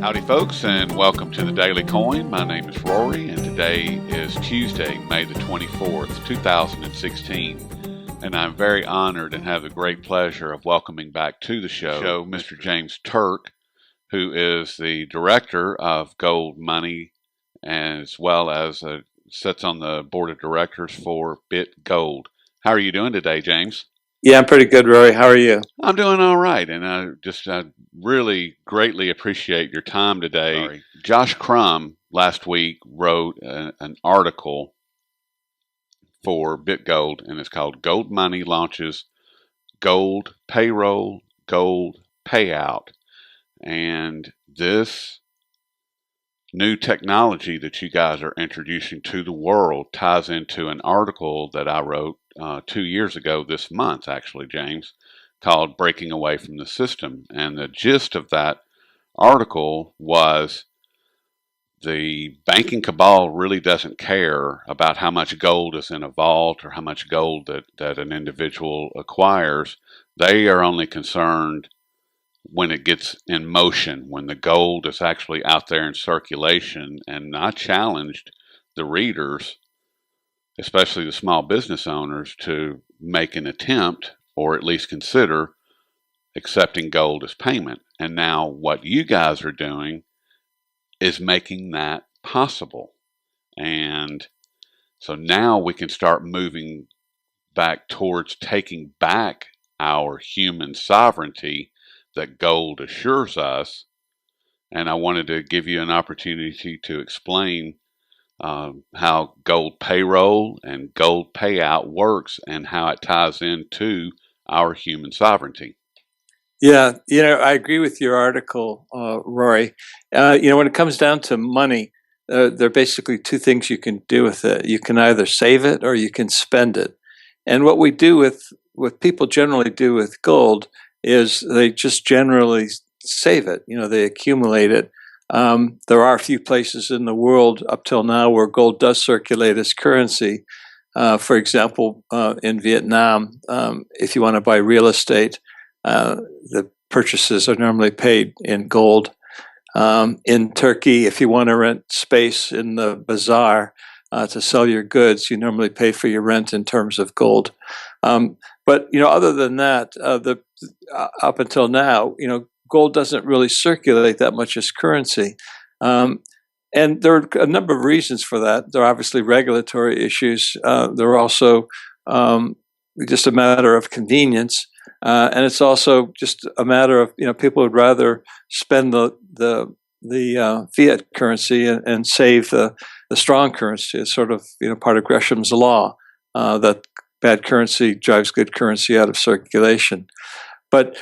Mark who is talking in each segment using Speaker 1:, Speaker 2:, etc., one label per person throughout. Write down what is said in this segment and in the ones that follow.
Speaker 1: Howdy, folks, and welcome to the Daily Coin. My name is Rory, and today is Tuesday, May the 24th, 2016. And I'm very honored and have the great pleasure of welcoming back to the show Mr. James Turk, who is the director of Gold Money, as well as sits on the board of directors for Bit Gold. How are you doing today, James?
Speaker 2: Yeah, I'm pretty good, Rory. How are you?
Speaker 1: I'm doing all right, and I really greatly appreciate your time today. Sorry. Josh Crum last week wrote an article for BitGold, and it's called Gold Money Launches Gold Payroll, Gold Payout. And this new technology that you guys are introducing to the world ties into an article that I wrote 2 years ago this month, actually, James, called Breaking Away from the System. And the gist of that article was the banking cabal really doesn't care about how much gold is in a vault or how much gold that an individual acquires. They are only concerned when it gets in motion, when the gold is actually out there in circulation. And I challenged the readers, especially the small business owners, to make an attempt or at least consider accepting gold as payment. And now what you guys are doing is making that possible. And so now we can start moving back towards taking back our human sovereignty that gold assures us. And I wanted to give you an opportunity to explain how gold payroll and gold payout works and how it ties into our human sovereignty.
Speaker 2: Yeah, I agree with your article, Rory. When it comes down to money, there are basically two things you can do with it. You can either save it or you can spend it. And what we do what people generally do with gold is they just generally save it. They accumulate it. There are a few places in the world up till now where gold does circulate as currency. For example, in Vietnam, if you want to buy real estate, the purchases are normally paid in gold. In Turkey, if you want to rent space in the bazaar to sell your goods, you normally pay for your rent in terms of gold. But other than that, up until now, gold doesn't really circulate that much as currency. And there are a number of reasons for that. There are obviously regulatory issues. There are also just a matter of convenience. And it's also just a matter of, people would rather spend the fiat currency and save the strong currency. It's sort of, part of Gresham's law that bad currency drives good currency out of circulation. But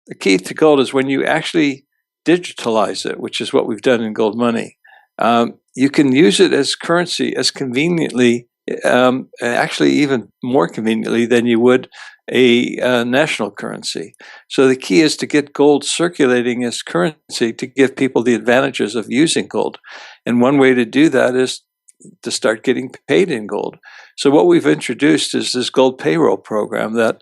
Speaker 2: the key to gold is when you actually digitalize it, which is what we've done in gold money. You can use it as currency as conveniently, actually even more conveniently than you would a national currency. So the key is to get gold circulating as currency to give people the advantages of using gold. And one way to do that is to start getting paid in gold. So what we've introduced is this gold payroll program that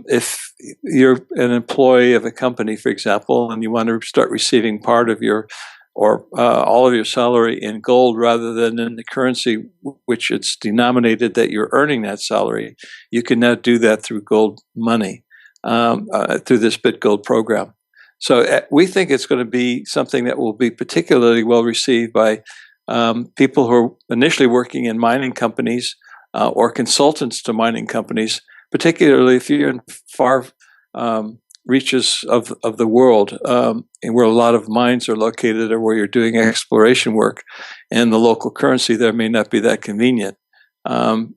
Speaker 2: if you're an employee of a company, for example, and you want to start receiving part of your or all of your salary in gold rather than in the currency which it's denominated that you're earning that salary, you can now do that through gold money, through this BitGold program. So we think it's going to be something that will be particularly well received by people who are initially working in mining companies or consultants to mining companies, particularly if you're in far reaches of the world, and where a lot of mines are located or where you're doing exploration work, and the local currency there may not be that convenient.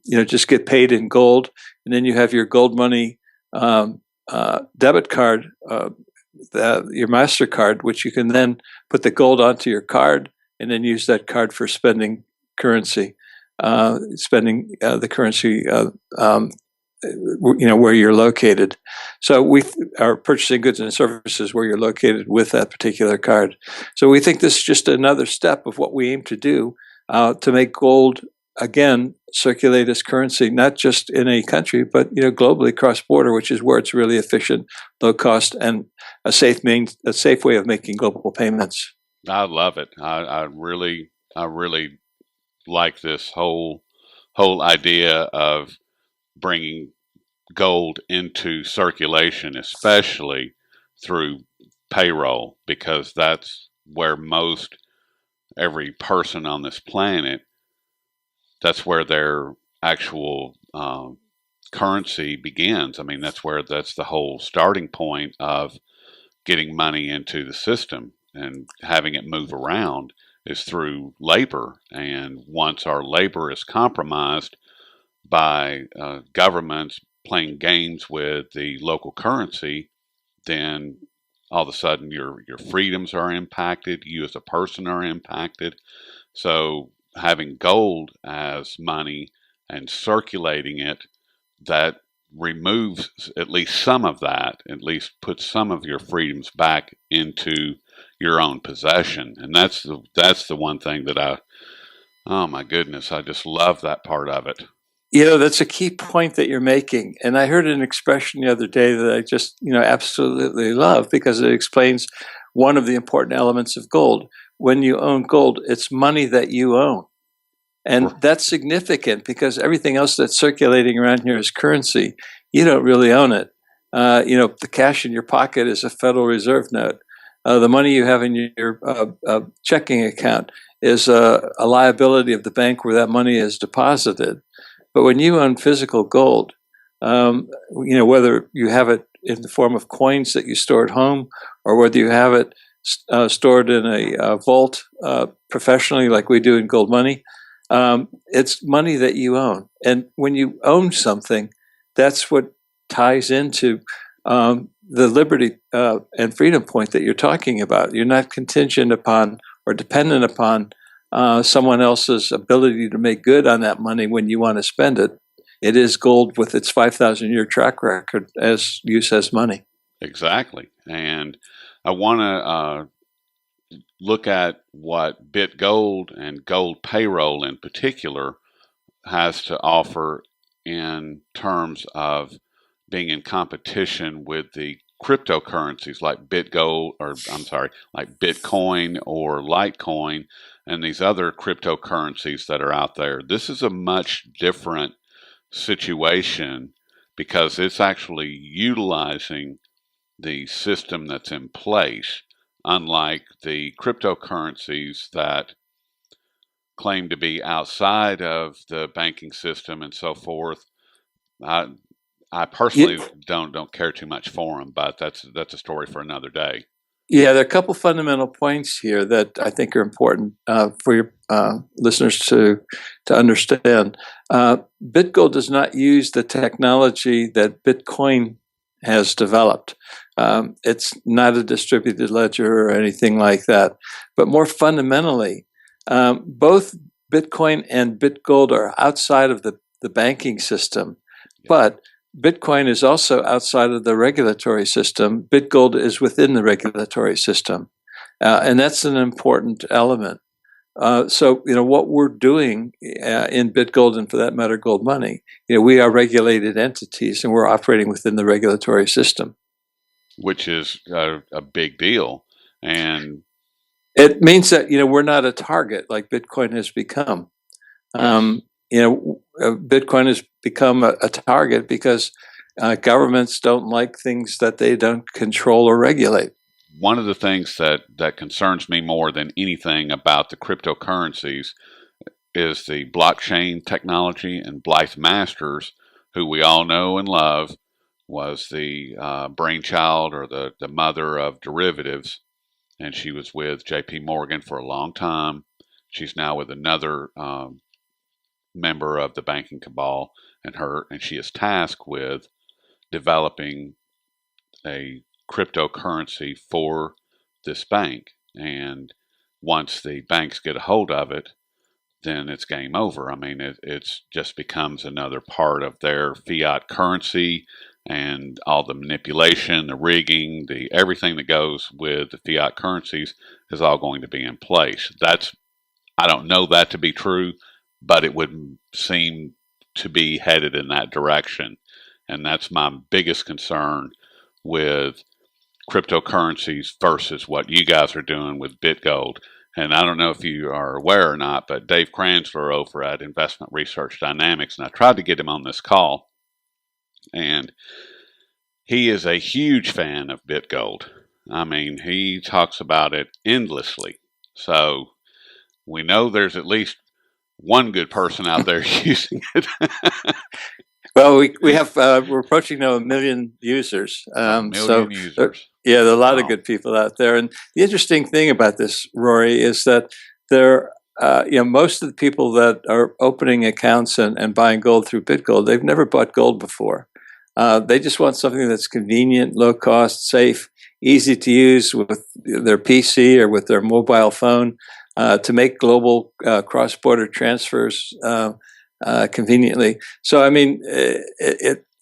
Speaker 2: Just get paid in gold, and then you have your gold money debit card, your MasterCard, which you can then put the gold onto your card and then use that card for spending currency, the currency where you're located. So we are purchasing goods and services where you're located with that particular card. So we think this is just another step of what we aim to do to make gold, again, circulate as currency, not just in a country, but globally cross-border, which is where it's really efficient, low cost, and a safe way of making global payments.
Speaker 1: I love it. I really like this whole idea of bringing gold into circulation, especially through payroll, because that's where most every person on this planet, that's where their actual currency begins. I mean, that's the whole starting point of getting money into the system and having it move around is through labor. And once our labor is compromised by governments playing games with the local currency, then all of a sudden your freedoms are impacted. You as a person are impacted. So having gold as money and circulating it, that removes at least some of that, at least puts some of your freedoms back into your own possession. And that's the one thing that oh my goodness, I just love that part of it.
Speaker 2: That's a key point that you're making. And I heard an expression the other day that I just, absolutely love because it explains one of the important elements of gold. When you own gold, it's money that you own. And that's significant because everything else that's circulating around here is currency. You don't really own it. The cash in your pocket is a Federal Reserve note. The money you have in your checking account is a liability of the bank where that money is deposited. But when you own physical gold, whether you have it in the form of coins that you store at home or whether you have it stored in a vault professionally like we do in Gold Money, it's money that you own. And when you own something, that's what ties into the liberty and freedom point that you're talking about. You're not contingent upon or dependent upon someone else's ability to make good on that money when you want to spend it. It is gold with its 5,000-year track record as use as money.
Speaker 1: Exactly. And I want to look at what BitGold and Gold Payroll in particular has to offer in terms of being in competition with the cryptocurrencies like like Bitcoin or Litecoin and these other cryptocurrencies that are out there. This is a much different situation because it's actually utilizing the system that's in place, unlike the cryptocurrencies that claim to be outside of the banking system and so forth. I, I personally don't care too much for them, but that's a story for another day.
Speaker 2: Yeah, there are a couple fundamental points here that I think are important for your listeners to understand. BitGold does not use the technology that Bitcoin has developed. It's not a distributed ledger or anything like that. But more fundamentally, both Bitcoin and BitGold are outside of the banking system, but Bitcoin is also outside of the regulatory system. BitGold is within the regulatory system. And that's an important element. So, what we're doing in BitGold and for that matter, Gold Money, we are regulated entities and we're operating within the regulatory system.
Speaker 1: Which is a big deal. And
Speaker 2: it means that, we're not a target like Bitcoin has become. Bitcoin has become a target because governments don't like things that they don't control or regulate.
Speaker 1: One of the things that concerns me more than anything about the cryptocurrencies is the blockchain technology, and Blythe Masters, who we all know and love, was the brainchild or the mother of derivatives, and she was with J.P. Morgan for a long time. She's now with another member of the banking cabal, and she is tasked with developing a cryptocurrency for this bank. And once the banks get a hold of it, then it's game over. I mean, it's just becomes another part of their fiat currency, and all the manipulation, the rigging, the everything that goes with the fiat currencies is all going to be in place. I don't know that to be true, but it would seem to be headed in that direction. And that's my biggest concern with cryptocurrencies versus what you guys are doing with BitGold. And I don't know if you are aware or not, but Dave Kranzler over at Investment Research Dynamics, and I tried to get him on this call, and he is a huge fan of BitGold. I mean, he talks about it endlessly. So we know there's at least one good person out there using it.
Speaker 2: Well, we have we're approaching now 1 million users.
Speaker 1: A million users.
Speaker 2: Yeah, there are a lot of
Speaker 1: Wow.
Speaker 2: good people out there. And the interesting thing about this, Rory, is that most of the people that are opening accounts and buying gold through BitGold, they've never bought gold before. They just want something that's convenient, low cost, safe, easy to use with their PC or with their mobile phone to make global cross-border transfers conveniently. So, I mean,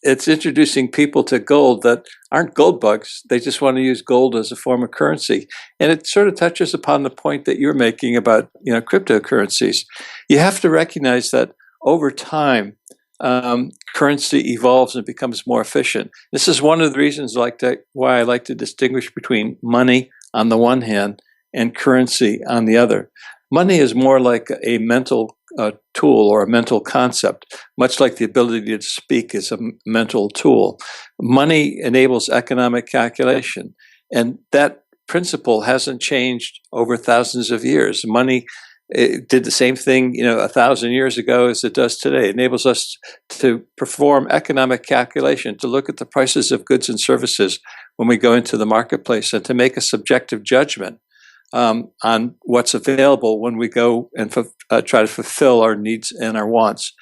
Speaker 2: it's introducing people to gold that aren't gold bugs. They just want to use gold as a form of currency. And it sort of touches upon the point that you're making about, cryptocurrencies. You have to recognize that over time, currency evolves and becomes more efficient. This is one of the reasons why I like to distinguish between money on the one hand and currency on the other. Money is more like a mental tool or a mental concept, much like the ability to speak is a mental tool. Money enables economic calculation, and that principle hasn't changed over thousands of years. Money did the same thing, 1,000 years ago as it does today. It enables us to perform economic calculation, to look at the prices of goods and services when we go into the marketplace, and to make a subjective judgment on what's available when we go and try to fulfill our needs and our wants.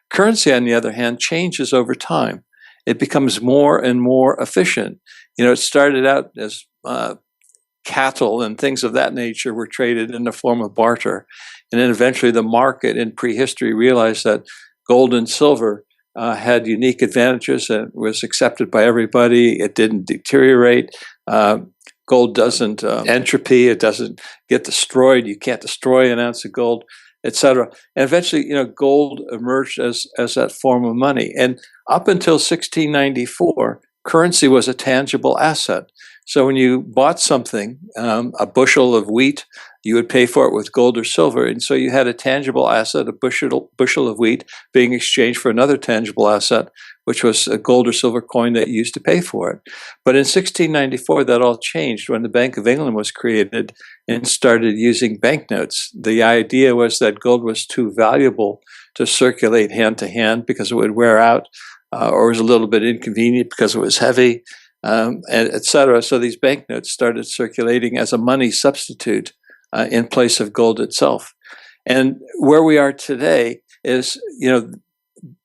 Speaker 2: Currency, on the other hand, changes over time. It becomes more and more efficient. It started out as cattle and things of that nature were traded in the form of barter. And then eventually the market in prehistory realized that gold and silver had unique advantages and was accepted by everybody. It didn't deteriorate. Gold doesn't entropy. It doesn't get destroyed. You can't destroy an ounce of gold, etc. And eventually, gold emerged as that form of money. And up until 1694, currency was a tangible asset. So when you bought something, a bushel of wheat, you would pay for it with gold or silver. And so you had a tangible asset, a bushel of wheat being exchanged for another tangible asset, which was a gold or silver coin that you used to pay for it. But in 1694, that all changed when the Bank of England was created and started using banknotes. The idea was that gold was too valuable to circulate hand to hand because it would wear out, or was a little bit inconvenient because it was heavy, and et cetera. So these banknotes started circulating as a money substitute in place of gold itself. And where we are today is,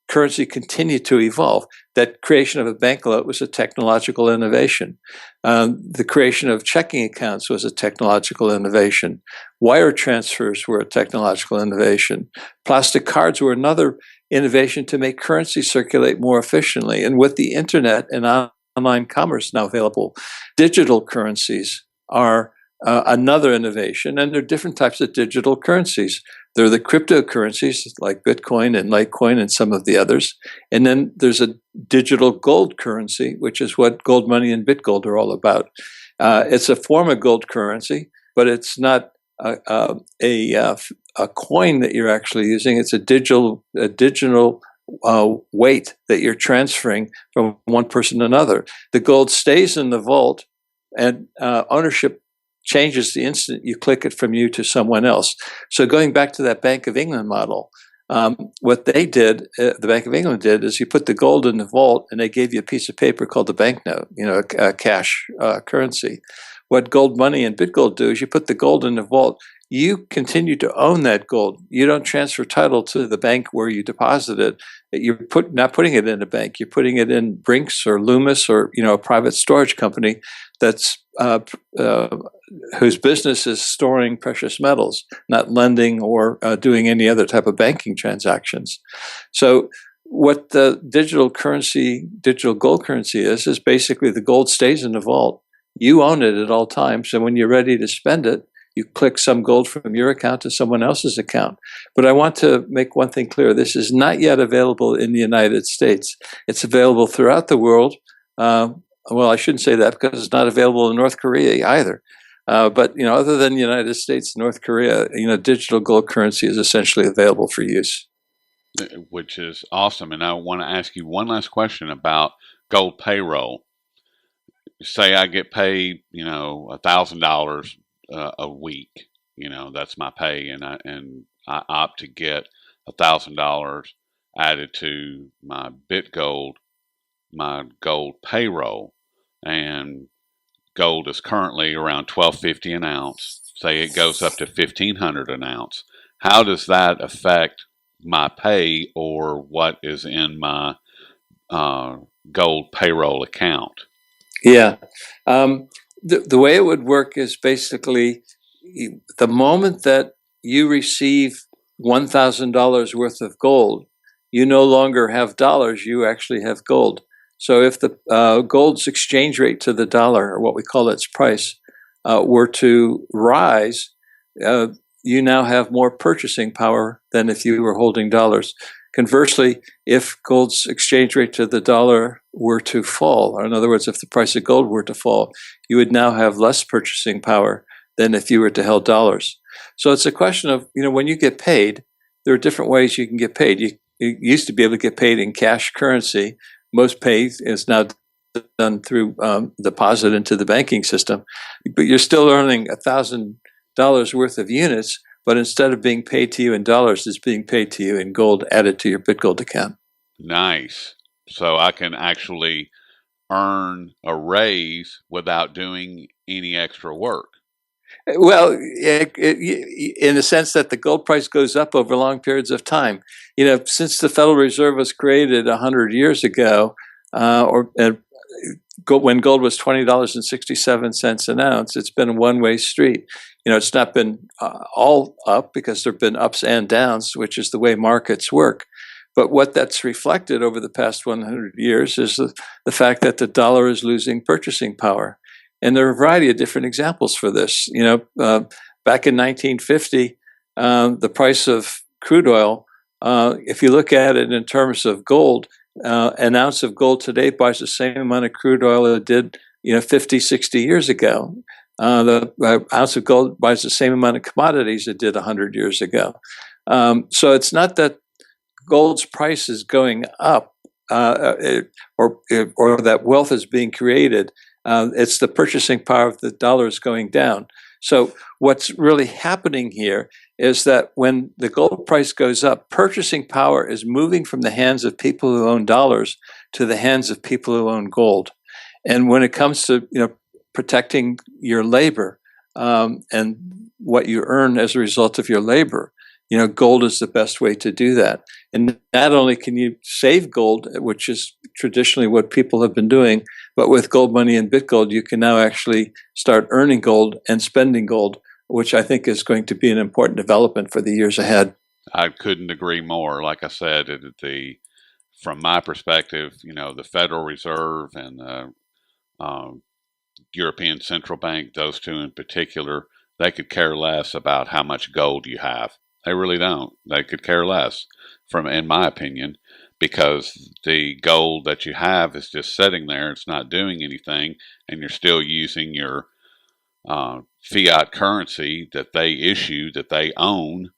Speaker 2: currency continued to evolve. That creation of a banknote was a technological innovation. The creation of checking accounts was a technological innovation. Wire transfers were a technological innovation. Plastic cards were another innovation to make currency circulate more efficiently. And with the internet and online commerce now available, digital currencies are another innovation, and there are different types of digital currencies. There are the cryptocurrencies like Bitcoin and Litecoin and some of the others. And then there's a digital gold currency, which is what gold money and BitGold are all about. It's a form of gold currency, but it's not a coin that you're actually using. It's a digital weight that you're transferring from one person to another. The gold stays in the vault, and ownership changes the instant you click it from you to someone else. So going back to that Bank of England model, what they did, the Bank of England did, is you put the gold in the vault and they gave you a piece of paper called the banknote, a cash currency. What gold money and BitGold do is you put the gold in the vault. You continue to own that gold. You don't transfer title to the bank where you deposit it. You're not putting it in a bank. You're putting it in Brinks or Loomis or a private storage company that's whose business is storing precious metals, not lending or doing any other type of banking transactions. So what the digital gold currency is basically the gold stays in the vault. You own it at all times, and when you're ready to spend it, you click some gold from your account to someone else's account. But I want to make one thing clear. This is not yet available in the United States. It's available throughout the world. Well, I shouldn't say that because it's not available in North Korea either. But other than the United States, North Korea, digital gold currency is essentially available for use.
Speaker 1: which is awesome. And I want to ask you one last question about gold payroll. Say I get paid, $1,000 a week. That's my pay, and I opt to get $1,000 added to my BitGold, my gold payroll, and gold is currently around 1250 an ounce. Say it goes up to 1500 an ounce. How does that affect my pay or what is in my uh, gold payroll account?
Speaker 2: Yeah. The way it would work is basically the moment that you receive $1,000 worth of gold, you no longer have dollars, you actually have gold. So if the gold's exchange rate to the dollar, or what we call its price, were to rise, uh, you now have more purchasing power than if you were holding dollars. Conversely, if gold's exchange rate to the dollar were to fall, or in other words, if the price of gold were to fall, you would now have less purchasing power than if you were to hold dollars. So it's a question of, when you get paid, there are different ways you can get paid. You used to be able to get paid in cash currency. Most pay is now done through deposit into the banking system, but you're still earning $1,000 worth of units, but instead of being paid to you in dollars, it's being paid to you in gold added to your BitGold account.
Speaker 1: Nice. So I can actually earn a raise without doing any extra work.
Speaker 2: Well, in the sense that the gold price goes up over long periods of time. Since the Federal Reserve was created 100 years ago, when gold was $20.67 an ounce, it's been a one-way street. It's not been all up because there have been ups and downs, which is the way markets work. But what that's reflected over the past 100 years is the fact that the dollar is losing purchasing power. And there are a variety of different examples for this. Back in 1950, the price of crude oil, if you look at it in terms of gold, an ounce of gold today buys the same amount of crude oil it did, 50, 60 years ago. The ounce of gold buys the same amount of commodities it did 100 years ago. So it's not that gold's price is going up or that wealth is being created. It's the purchasing power of the dollar is going down. So what's really happening here is that when the gold price goes up, purchasing power is moving from the hands of people who own dollars to the hands of people who own gold. And when it comes to protecting your labor and what you earn as a result of your labor, gold is the best way to do that. And not only can you save gold, which is traditionally what people have been doing, but with gold money and BitGold, you can now actually start earning gold and spending gold, which I think is going to be an important development for the years ahead.
Speaker 1: I couldn't agree more. Like I said, from my perspective, the Federal Reserve and the European Central Bank, those two in particular, they could care less about how much gold you have. They really don't. They could care less, in my opinion, because the gold that you have is just sitting there. It's not doing anything, and you're still using your fiat currency that they issue, that they own,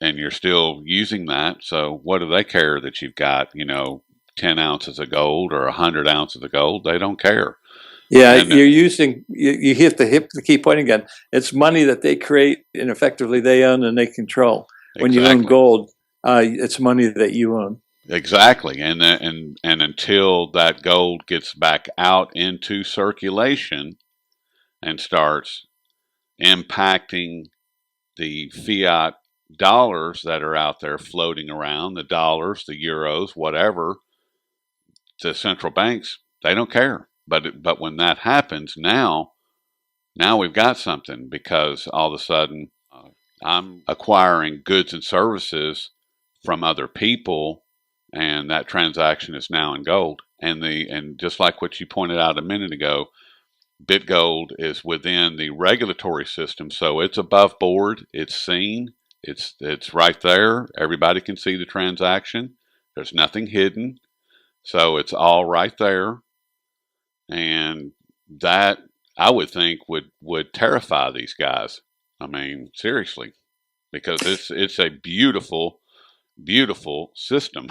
Speaker 1: and you're still using that. So what do they care that you've got, 10 ounces of gold or 100 ounces of gold? They don't care.
Speaker 2: Yeah, you hit the key point again. It's money that they create and effectively they own and they control. When you own gold, it's money that you own.
Speaker 1: Exactly, and until that gold gets back out into circulation and starts impacting the fiat dollars that are out there floating around, the dollars, the euros, whatever, the central banks, they don't care. But when that happens, now we've got something, because all of a sudden I'm acquiring goods and services from other people, and that transaction is now in gold. And just like what you pointed out a minute ago, BitGold is within the regulatory system, so it's above board. It's seen. It's right there. Everybody can see the transaction. There's nothing hidden, so it's all right there. and that I would think would terrify these guys. I mean, seriously, because it's a beautiful system.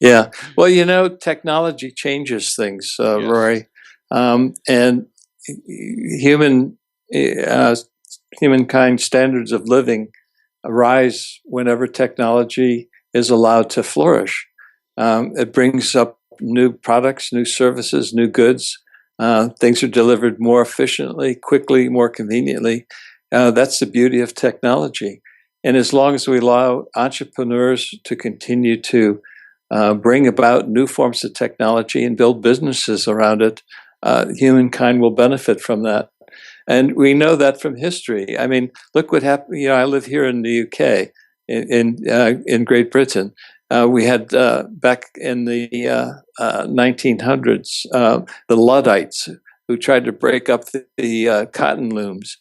Speaker 2: Yeah. Well, technology changes things,
Speaker 1: Yes.
Speaker 2: Rory, and human uh, humankind standards of living arise whenever technology is allowed to flourish. It brings up new products, new services, new goods. Things are delivered more efficiently, quickly, more conveniently. That's the beauty of technology. And as long as we allow entrepreneurs to continue to bring about new forms of technology and build businesses around it, humankind will benefit from that. And we know that from history. I mean, look what happened. I live here in the UK, in Great Britain. We had back in the 1900s the Luddites who tried to break up the cotton looms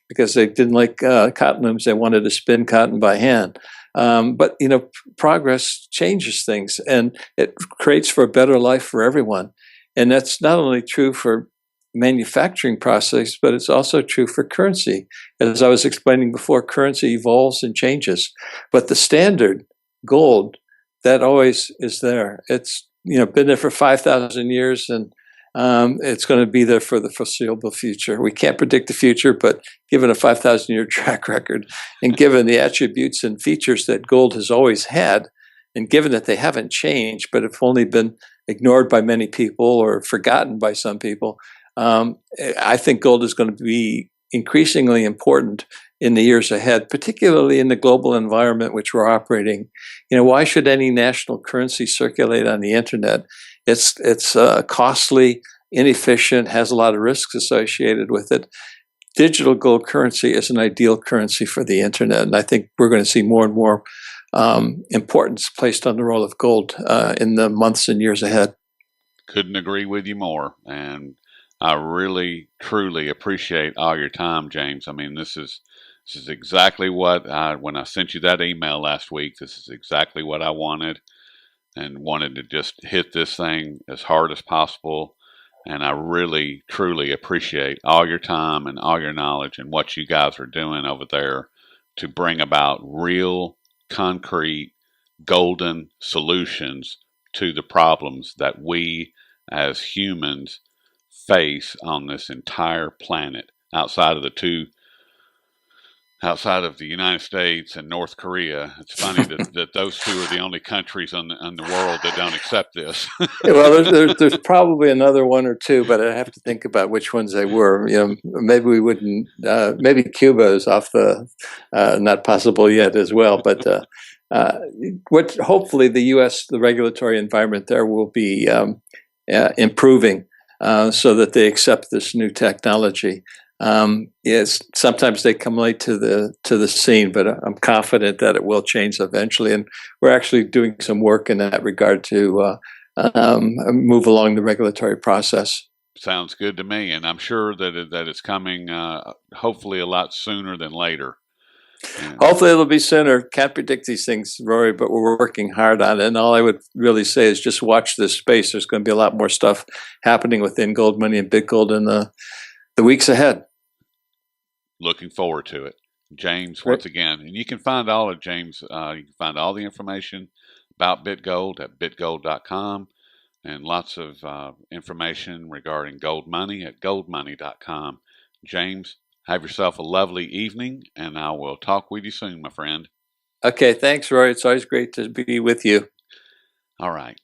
Speaker 2: because they didn't like cotton looms. They wanted to spin cotton by hand. But progress changes things, and it creates for a better life for everyone. And that's not only true for manufacturing process, but it's also true for currency. As I was explaining before, currency evolves and changes, but the standard gold, that always is there. It's been there for 5,000 years, and it's going to be there for the foreseeable future. We can't predict the future, but given a 5,000-year track record, and given the attributes and features that gold has always had, and given that they haven't changed, but have only been ignored by many people or forgotten by some people, I think gold is going to be increasingly important in the years ahead, particularly in the global environment which we're operating. Why should any national currency circulate on the internet? It's costly, inefficient, has a lot of risks associated with it. Digital gold currency is an ideal currency for the internet, and I think we're going to see more and more importance placed on the role of gold in the months and years ahead.
Speaker 1: Couldn't agree with you more. And I really, truly appreciate all your time, James. I mean, this is exactly what when I sent you that email last week, this is exactly what I wanted, and wanted to just hit this thing as hard as possible. And I really, truly appreciate all your time and all your knowledge and what you guys are doing over there to bring about real, concrete, golden solutions to the problems that we as humans face on this entire planet outside of the United States and North Korea. It's funny that those two are the only countries in the world that don't accept this.
Speaker 2: Well, there's probably another one or two, but I have to think about which ones they were. Maybe we wouldn't. Maybe Cuba is off the not possible yet as well. But what hopefully the U.S. the regulatory environment there will be improving so that they accept this new technology. Yes, sometimes they come late to the scene, but I'm confident that it will change eventually. And we're actually doing some work in that regard to move along the regulatory process.
Speaker 1: Sounds good to me, and I'm sure that it's coming hopefully a lot sooner than later. And
Speaker 2: Hopefully it'll be sooner. Can't predict these things, Rory, but we're working hard on it. And all I would really say is just watch this space. There's going to be a lot more stuff happening within gold money and Bitgold in the weeks ahead.
Speaker 1: looking forward to it. James,
Speaker 2: Great.
Speaker 1: once again, and you can find all of James, you can find all the information about BitGold at bitgold.com, and lots of information regarding gold money at goldmoney.com. James, have yourself a lovely evening, and I will talk with you soon, my friend.
Speaker 2: Okay, thanks, Rory. It's always great to be with you.
Speaker 1: All right.